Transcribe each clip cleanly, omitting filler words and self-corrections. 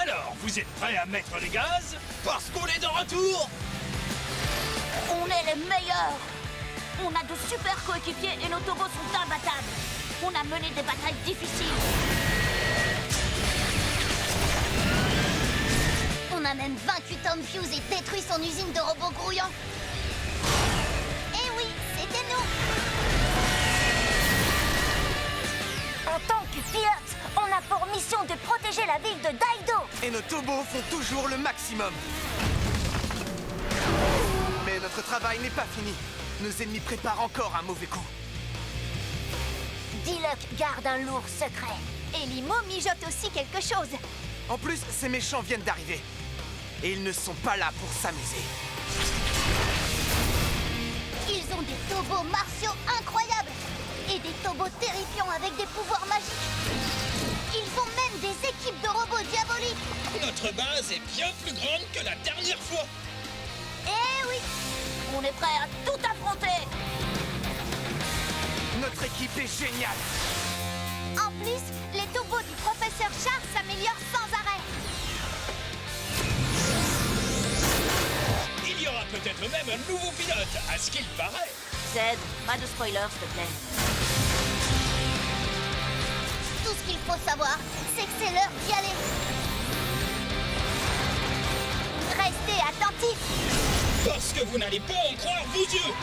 Alors, vous êtes prêts à mettre les gaz? Parce qu'on est de retour! On est les meilleurs! On a de super coéquipiers et nos tobos sont imbattables! On a mené des batailles difficiles! On a même vaincu Tom Fuse et détruit son usine de robots grouillants. Eh oui, c'était nous. En tant que pilote, on a pour mission de protéger la ville de Daido. Et nos tobos font toujours le maximum. Mais notre travail n'est pas fini. Nos ennemis préparent encore un mauvais coup. Diluc garde un lourd secret. Et Limo mijote aussi quelque chose. En plus, ces méchants viennent d'arriver. Et ils ne sont pas là pour s'amuser. Ils ont des tobos martiaux incroyables. Et des tobos terrifiants avec des pouvoirs magiques. Ils ont même des équipes de robots diaboliques. Notre base est bien plus grande que la dernière fois! Eh oui. On est prêts à tout affronter! Notre équipe est géniale. En plus, les tobos du professeur Char s'améliorent sans arrêt. Il y aura peut-être même un nouveau pilote, à ce qu'il paraît! Z, pas de spoiler, s'il te plaît. Tout ce qu'il faut savoir, c'est que c'est l'heure d'y aller. Restez attentifs. Parce que vous n'allez pas en croire vos yeux!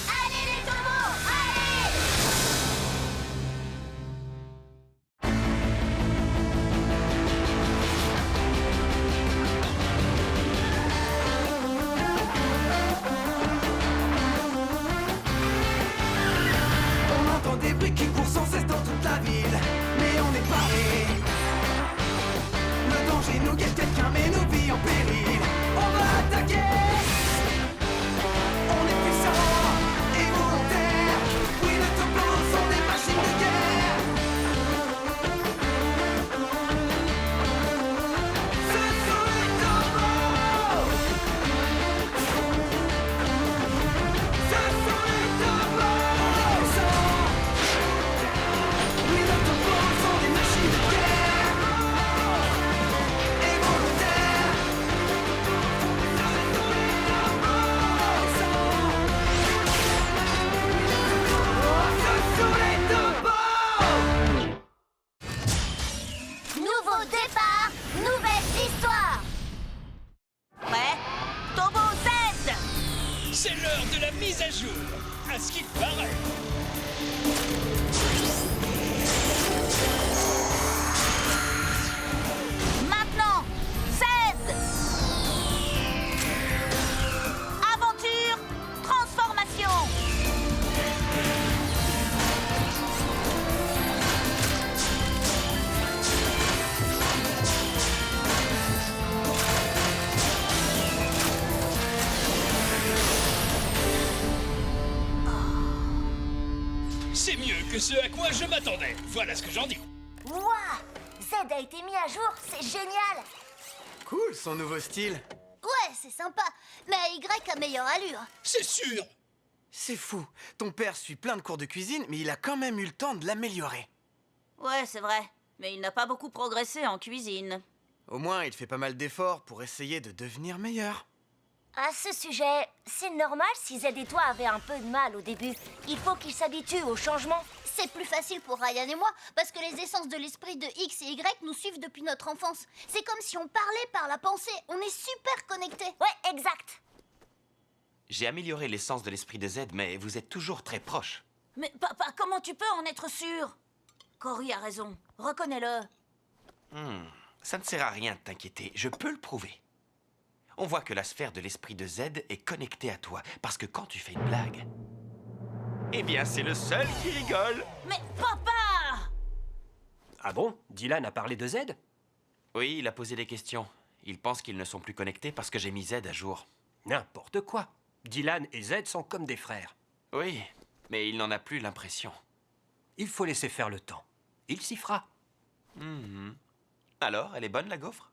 Allez les tobos, allez! On entend des bruits qui courent sans cesse dans toute la ville. Mais on est paré. Le danger nous guette, quelqu'un met nos vies en péril. On va attaquer. On est puissants et volontaires. Oui, nos tobos sont des machines de guerre. Ce sont les tobos. Ce sont les tobos. Puissants. Oui, nos tobos sont des machines de guerre. Et volontaires. Ce sont les tobos. Nouveau départ, nouvelle histoire. Prêt? Tobo Z! C'est l'heure de la mise à jour, à ce qu'il paraît! Maintenant, Z! Aventure, transformation! C'est mieux que ce à quoi je m'attendais, voilà ce que j'en dis. Ouah, Z a été mis à jour, c'est génial. Cool, son nouveau style. Ouais, c'est sympa. Mais Y a meilleure allure. C'est sûr! C'est fou. Ton père suit plein de cours de cuisine, mais il a quand même eu le temps de l'améliorer. Ouais, c'est vrai. Mais il n'a pas beaucoup progressé en cuisine. Au moins, il fait pas mal d'efforts pour essayer de devenir meilleur. À ce sujet, c'est normal si Z et toi avaient un peu de mal au début. Il faut qu'ils s'habituent au changement. C'est plus facile pour Ryan et moi parce que les essences de l'esprit de X et Y nous suivent depuis notre enfance. C'est comme si on parlait par la pensée. On est super connectés. Ouais, exact. J'ai amélioré l'essence de l'esprit de Z, mais vous êtes toujours très proches. Mais papa, comment tu peux en être sûr? Cory a raison. Reconnais-le. Ça ne sert à rien de t'inquiéter, je peux le prouver. On voit que la sphère de l'esprit de Z est connectée à toi, parce que quand tu fais une blague, eh bien c'est le seul qui rigole. Mais papa! Ah bon? Dylan a parlé de Z? Oui, il a posé des questions. Il pense qu'ils ne sont plus connectés parce que j'ai mis Z à jour. N'importe quoi. Dylan et Z sont comme des frères. Oui, mais il n'en a plus l'impression. Il faut laisser faire le temps. Il s'y fera. Alors, elle est bonne, la gaufre?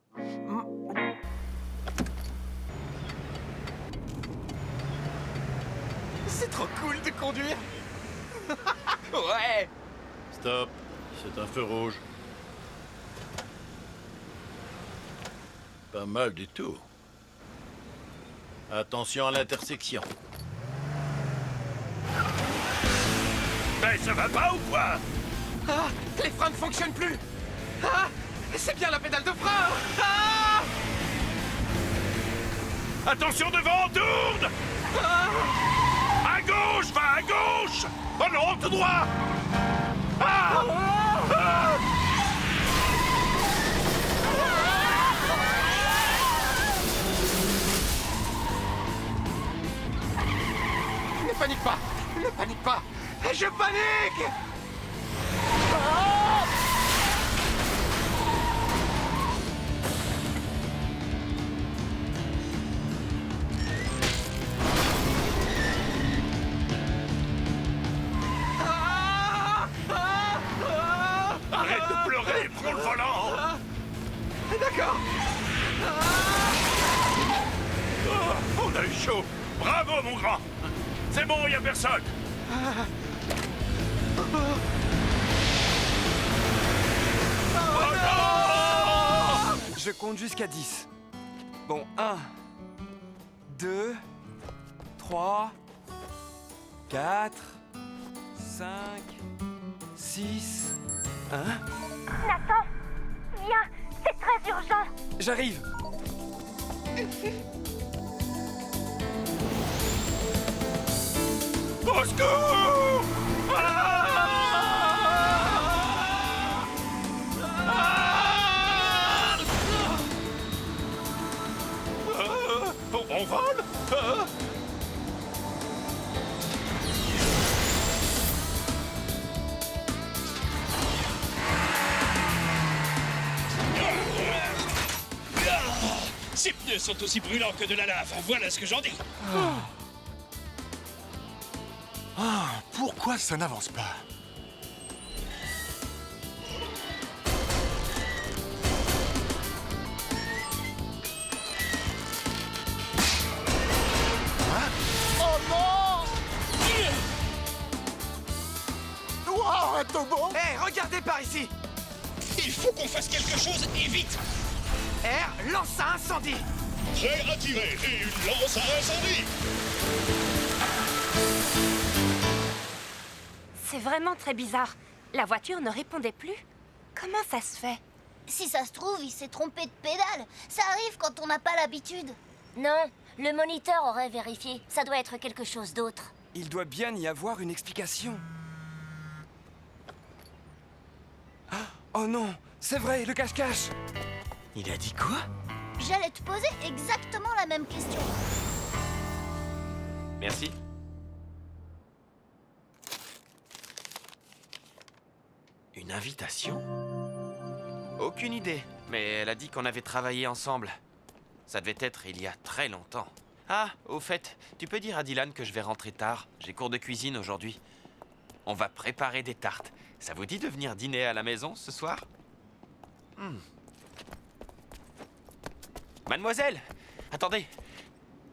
C'est trop cool de conduire. Ouais! Stop, c'est un feu rouge. Pas mal du tout. Attention à l'intersection. Ben, ça va pas ou quoi? Ah, les freins ne fonctionnent plus. Ah, c'est bien la pédale de frein. Ah, Attention devant, tourne! À gauche, va à gauche! Oh non, tout droit! Ah! Ah! ne panique pas. Ne panique pas. Je panique. Arrête de pleurer, prends le volant! D'accord. Oh, on a eu chaud! Bravo, mon grand! C'est bon, y a personne! Oh non! Je compte jusqu'à 10. Bon, 1, 2, 3, 4, 5, 6, 1. Nathan, viens, c'est très urgent. J'arrive. Au secours! On vole? Ces pneus sont aussi brûlants que de la lave, voilà ce que j'en dis. Pourquoi ça n'avance pas? Wow, un toboggan! Hé, regardez par ici. Il faut qu'on fasse quelque chose et vite. R, lance à incendie. J'ai attiré et une lance à incendie. C'est vraiment très bizarre. La voiture ne répondait plus. Comment ça se fait? Si ça se trouve, il s'est trompé de pédale. Ça arrive quand on n'a pas l'habitude. Non, le moniteur aurait vérifié. Ça doit être quelque chose d'autre. Il doit bien y avoir une explication. Ah, oh non, c'est vrai, le cache-cache. Il a dit quoi? J'allais te poser exactement la même question. Merci. Une invitation? Aucune idée, mais elle a dit qu'on avait travaillé ensemble. Ça devait être il y a très longtemps. Ah, au fait, tu peux dire à Dylan que je vais rentrer tard. J'ai cours de cuisine aujourd'hui. On va préparer des tartes. Ça vous dit de venir dîner à la maison ce soir? Mademoiselle, attendez.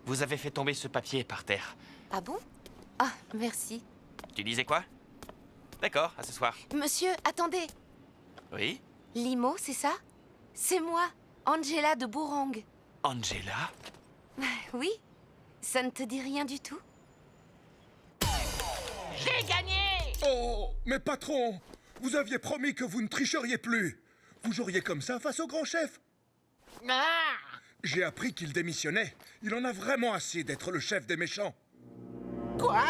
Vous avez fait tomber ce papier par terre. Ah bon? Ah, merci. Tu disais quoi? D'accord, à ce soir. Monsieur, attendez. Oui? Limo, c'est ça? C'est moi, Angela de Bourong. Angela? Oui? Ça ne te dit rien du tout? J'ai gagné! Oh, mais patron, vous aviez promis que vous ne tricheriez plus. Vous joueriez comme ça face au grand chef. Ah! J'ai appris qu'il démissionnait. Il en a vraiment assez d'être le chef des méchants. Quoi?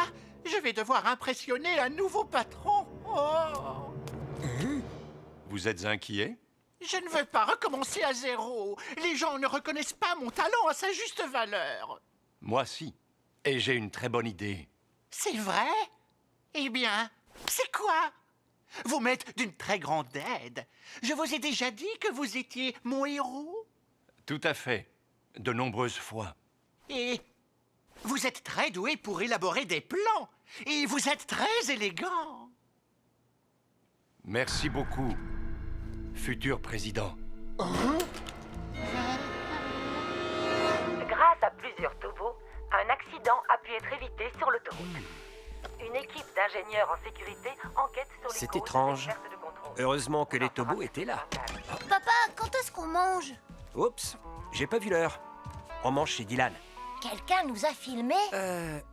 Je vais devoir impressionner un nouveau patron. Oh! Vous êtes inquiet? Je ne veux pas recommencer à zéro. Les gens ne reconnaissent pas mon talent à sa juste valeur. Moi, si. Et j'ai une très bonne idée. C'est vrai? Eh bien, c'est quoi? Vous m'êtes d'une très grande aide. Je vous ai déjà dit que vous étiez mon héros. Tout à fait. De nombreuses fois. Et vous êtes très doué pour élaborer des plans. Et vous êtes très élégant. Merci beaucoup, futur président. Grâce à plusieurs tobos, un accident a pu être évité sur l'autoroute. Une équipe d'ingénieurs en sécurité enquête sur les C'est causes étrange. des pertes de contrôle. Heureusement que les tobos étaient là. Papa, quand est-ce qu'on mange? Oups, j'ai pas vu l'heure. On mange chez Dylan. Quelqu'un nous a filmés?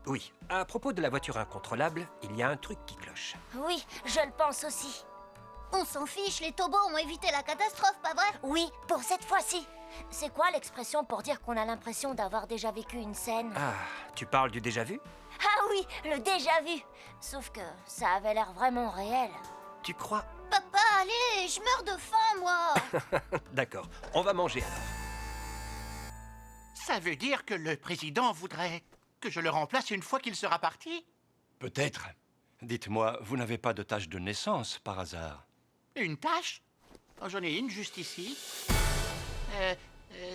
Oui. À propos de la voiture incontrôlable, il y a un truc qui cloche. Oui, je le pense aussi. On s'en fiche, les tobos ont évité la catastrophe, pas vrai? Oui, pour cette fois-ci. C'est quoi l'expression pour dire qu'on a l'impression d'avoir déjà vécu une scène? Ah, tu parles du déjà-vu? Ah oui, le déjà-vu. Sauf que ça avait l'air vraiment réel. Tu crois? Papa, allez, je meurs de faim, moi. D'accord, on va manger alors. Ça veut dire que le président voudrait que je le remplace une fois qu'il sera parti? Peut-être. Dites-moi, vous n'avez pas de tâche de naissance, par hasard? Une tâche? Oh, j'en ai une juste ici.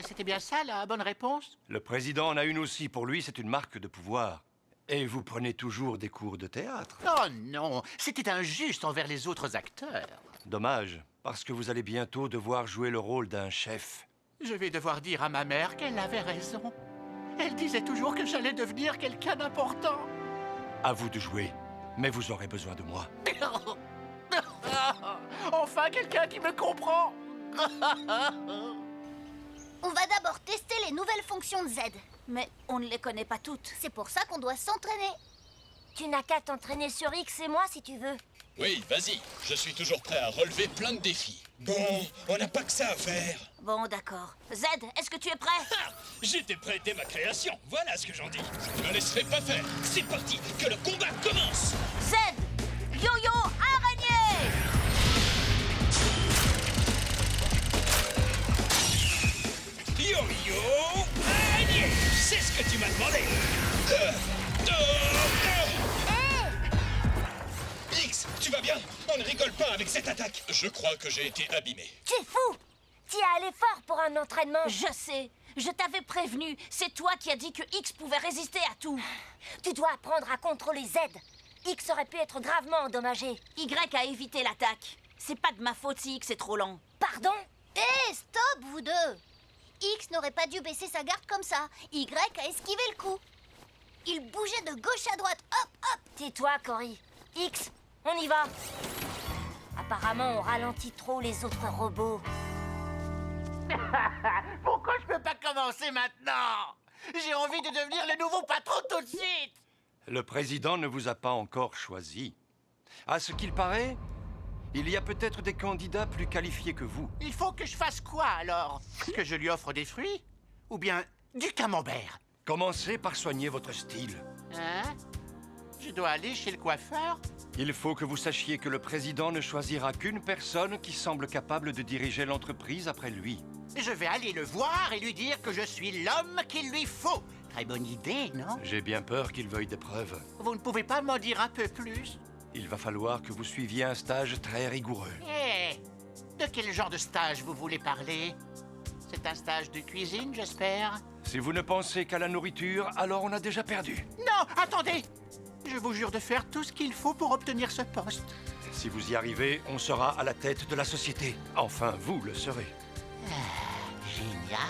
C'était bien ça, la bonne réponse? Le président en a une aussi. Pour lui, c'est une marque de pouvoir. Et vous prenez toujours des cours de théâtre? Oh non, c'était injuste envers les autres acteurs. Dommage, parce que vous allez bientôt devoir jouer le rôle d'un chef. Je vais devoir dire à ma mère qu'elle avait raison. Elle disait toujours que j'allais devenir quelqu'un d'important. À vous de jouer, mais vous aurez besoin de moi. Enfin, quelqu'un qui me comprend. On va d'abord tester les nouvelles fonctions de Z. Mais on ne les connaît pas toutes. C'est pour ça qu'on doit s'entraîner. Tu n'as qu'à t'entraîner sur X et moi si tu veux. Oui, vas-y. Je suis toujours prêt à relever plein de défis. Bon, on n'a pas que ça à faire. Bon, d'accord. Z, est-ce que tu es prêt? Ah, j'étais prêt dès ma création. Voilà ce que j'en dis. Je ne me laisserai pas faire. C'est parti, que le combat commence. Z, yo-yo araignée. Yo-yo araignée. C'est ce que tu m'as demandé. X, tu vas bien? On ne rigole pas avec cette attaque. Je crois que j'ai été abîmé. Tu es fou! T'y es allé fort pour un entraînement. Je sais. Je t'avais prévenu. C'est toi qui as dit que X pouvait résister à tout. Tu dois apprendre à contrôler Z. X aurait pu être gravement endommagé. Y a évité l'attaque. C'est pas de ma faute si X est trop lent. Pardon? Hé, stop, vous deux! X n'aurait pas dû baisser sa garde comme ça. Y a esquivé le coup. Il bougeait de gauche à droite. Hop, hop! Tais-toi, Cory. X, on y va. Apparemment, on ralentit trop les autres robots. Pourquoi je peux pas commencer maintenant? J'ai envie de devenir le nouveau patron tout de suite. Le président ne vous a pas encore choisi. À ce qu'il paraît, il y a peut-être des candidats plus qualifiés que vous. Il faut que je fasse quoi alors? Que je lui offre des fruits? Ou bien du camembert? Commencez par soigner votre style. Hein? Je dois aller chez le coiffeur? Il faut que vous sachiez que le président ne choisira qu'une personne qui semble capable de diriger l'entreprise après lui. Je vais aller le voir et lui dire que je suis l'homme qu'il lui faut. Très bonne idée, non? J'ai bien peur qu'il veuille des preuves. Vous ne pouvez pas m'en dire un peu plus? Il va falloir que vous suiviez un stage très rigoureux. Hé! De quel genre de stage vous voulez parler? C'est un stage de cuisine, j'espère? Si vous ne pensez qu'à la nourriture, alors on a déjà perdu. Non, attendez! Je vous jure de faire tout ce qu'il faut pour obtenir ce poste. Si vous y arrivez, on sera à la tête de la société. Enfin, vous le serez. Génial.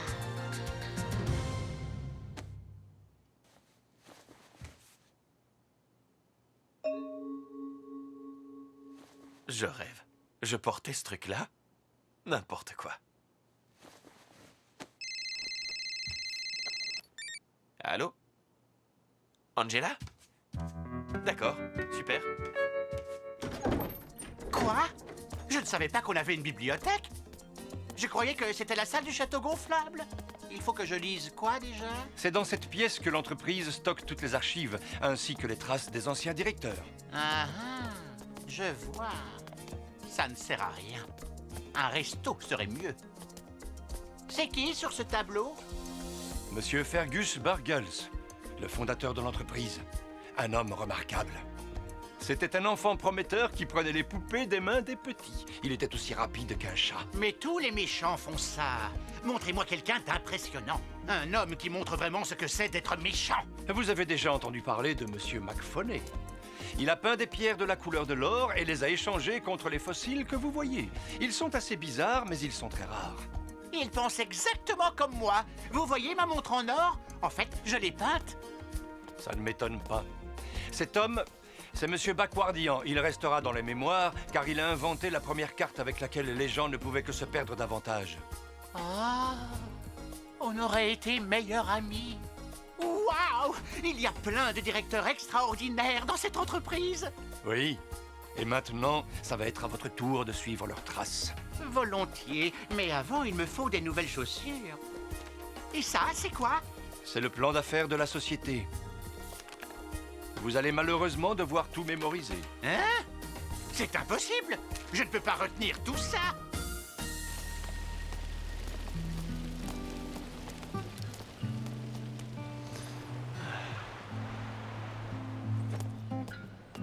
Je rêve. Je portais ce truc-là. N'importe quoi. Allô? Angela? D'accord, super. Quoi? Je ne savais pas qu'on avait une bibliothèque. Je croyais que c'était la salle du château gonflable. Il faut que je lise quoi déjà? C'est dans cette pièce que l'entreprise stocke toutes les archives, ainsi que les traces des anciens directeurs. Ah ah, je vois. Ça ne sert à rien. Un resto serait mieux. C'est qui sur ce tableau? Monsieur Fergus Burgles, le fondateur de l'entreprise. Un homme remarquable. C'était un enfant prometteur qui prenait les poupées des mains des petits. Il était aussi rapide qu'un chat. Mais tous les méchants font ça. Montrez-moi quelqu'un d'impressionnant. Un homme qui montre vraiment ce que c'est d'être méchant. Vous avez déjà entendu parler de Monsieur McFoney. Il a peint des pierres de la couleur de l'or et les a échangées contre les fossiles que vous voyez. Ils sont assez bizarres, mais ils sont très rares. Il pense exactement comme moi. Vous voyez ma montre en or? En fait, je l'ai peinte. Ça ne m'étonne pas. Cet homme, c'est Monsieur Backwardian. Il restera dans les mémoires, car il a inventé la première carte avec laquelle les gens ne pouvaient que se perdre davantage. Ah! On aurait été meilleurs amis. Waouh! Il y a plein de directeurs extraordinaires dans cette entreprise. Oui. Et maintenant, ça va être à votre tour de suivre leurs traces. Volontiers, mais avant, il me faut des nouvelles chaussures. Et ça, c'est quoi? C'est le plan d'affaires de la société. Vous allez malheureusement devoir tout mémoriser. Hein? C'est impossible! Je ne peux pas retenir tout ça!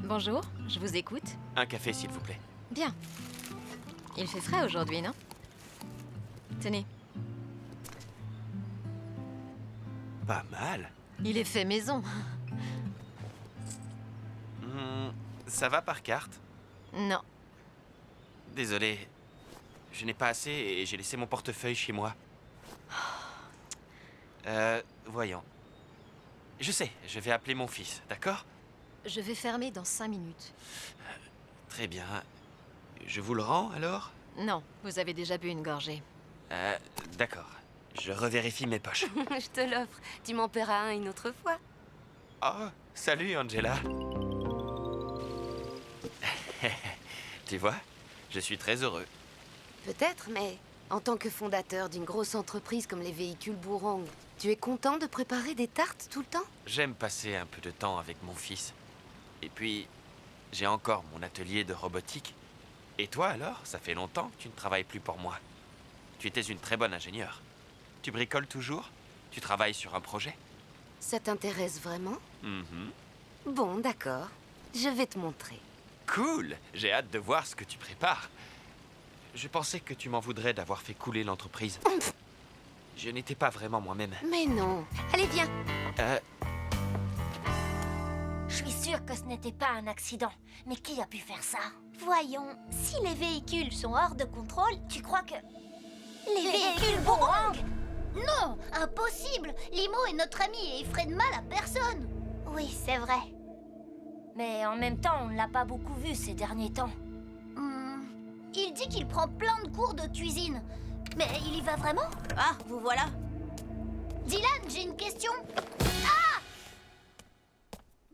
Bonjour, je vous écoute. Un café, s'il vous plaît. Bien. Il fait frais aujourd'hui, non? Tenez. Pas mal. Il est fait maison. Ça va par carte? Non. Désolé. Je n'ai pas assez et j'ai laissé mon portefeuille chez moi. Voyons. Je sais, je vais appeler mon fils, d'accord? Je vais fermer dans 5 minutes. Très bien. Je vous le rends, alors? Non, vous avez déjà bu une gorgée. D'accord. Je revérifie mes poches. Je te l'offre. Tu m'en paieras un une autre fois. Oh, salut, Angela. Tu vois, je suis très heureux. Peut-être, mais en tant que fondateur d'une grosse entreprise comme les véhicules Bourong, tu es content de préparer des tartes tout le temps? J'aime passer un peu de temps avec mon fils. Et puis, j'ai encore mon atelier de robotique. Et toi, alors? Ça fait longtemps que tu ne travailles plus pour moi. Tu étais une très bonne ingénieure. Tu bricoles toujours? Tu travailles sur un projet? Ça t'intéresse vraiment? Mhm. Bon, d'accord. Je vais te montrer. Cool! J'ai hâte de voir ce que tu prépares. Je pensais que tu m'en voudrais d'avoir fait couler l'entreprise. Je n'étais pas vraiment moi-même. Mais non. Allez, viens. Je suis sûre que ce n'était pas un accident. Mais qui a pu faire ça? Voyons, si les véhicules sont hors de contrôle, Tu crois que... les véhicules Bourong? Non, impossible. Limo est notre ami et il ferait de mal à personne. Oui, c'est vrai. Mais en même temps, on ne l'a pas beaucoup vu ces derniers temps. Il dit qu'il prend plein de cours de cuisine. Mais il y va vraiment? Ah, vous voilà. Dylan, j'ai une question. Ah!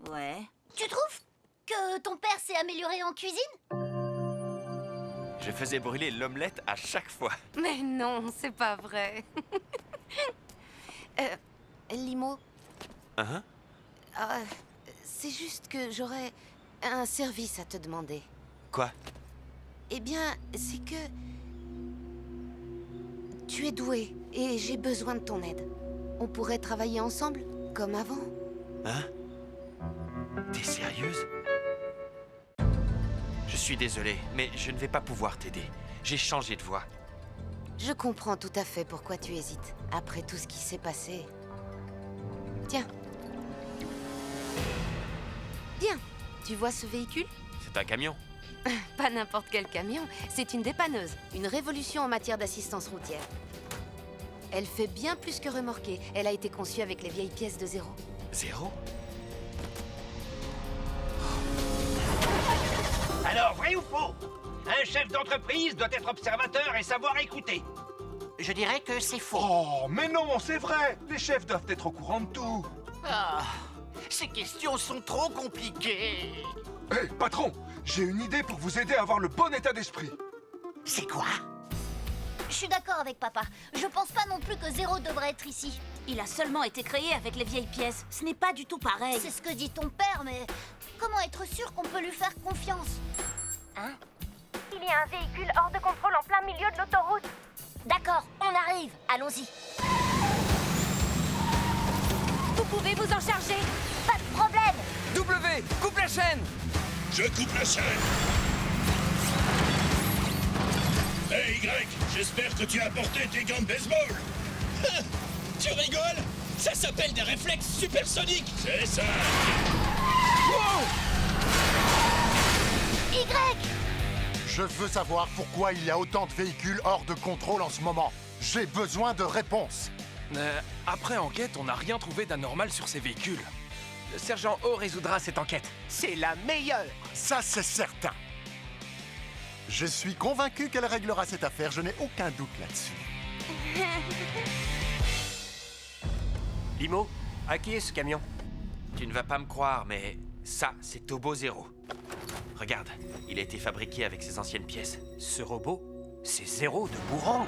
Ouais. Tu trouves que ton père s'est amélioré en cuisine? Je faisais brûler l'omelette à chaque fois. Mais non, c'est pas vrai. Limo, Hein? c'est juste que j'aurais un service à te demander. Quoi? Eh bien, c'est que... tu es doué et j'ai besoin de ton aide. On pourrait travailler ensemble, comme avant. Hein? T'es sérieuse? Je suis désolé, mais je ne vais pas pouvoir t'aider. J'ai changé de voie. Je comprends tout à fait pourquoi tu hésites, après tout ce qui s'est passé. Tiens. Bien, tu vois ce véhicule? C'est un camion. Pas n'importe quel camion, c'est une dépanneuse, une révolution en matière d'assistance routière. Elle fait bien plus que remorquer. Elle a été conçue avec les vieilles pièces de zéro. Zéro? Alors, vrai ou faux? Un chef d'entreprise doit être observateur et savoir écouter. Je dirais que c'est faux. Oh, mais non, c'est vrai. Les chefs doivent être au courant de tout. Ah, ces questions sont trop compliquées. Hé, patron, j'ai une idée pour vous aider à avoir le bon état d'esprit. C'est quoi? Je suis d'accord avec papa. Je pense pas non plus que Zéro devrait être ici. Il a seulement été créé avec les vieilles pièces. Ce n'est pas du tout pareil. C'est ce que dit ton père, mais comment être sûr qu'on peut lui faire confiance? Hein? Il y a un véhicule hors de contrôle en plein milieu de l'autoroute. D'accord, on arrive. Allons-y. Vous pouvez vous en charger? Pas de problème. W, coupe la chaîne! Je coupe la chaîne. Hey Y, j'espère que tu as apporté tes gants de baseball. Tu rigoles? Ça s'appelle des réflexes supersoniques. C'est ça. Y! Je veux savoir pourquoi il y a autant de véhicules hors de contrôle en ce moment. J'ai besoin de réponses. Après enquête, on n'a rien trouvé d'anormal sur ces véhicules. Le sergent O résoudra cette enquête. C'est la meilleure. Ça, c'est certain. Je suis convaincu qu'elle réglera cette affaire, je n'ai aucun doute là-dessus. Limo, à qui est ce camion? Tu ne vas pas me croire, mais ça, c'est Tobo Zero. Regarde, il a été fabriqué avec ses anciennes pièces. Ce robot, c'est Zero de Bourang.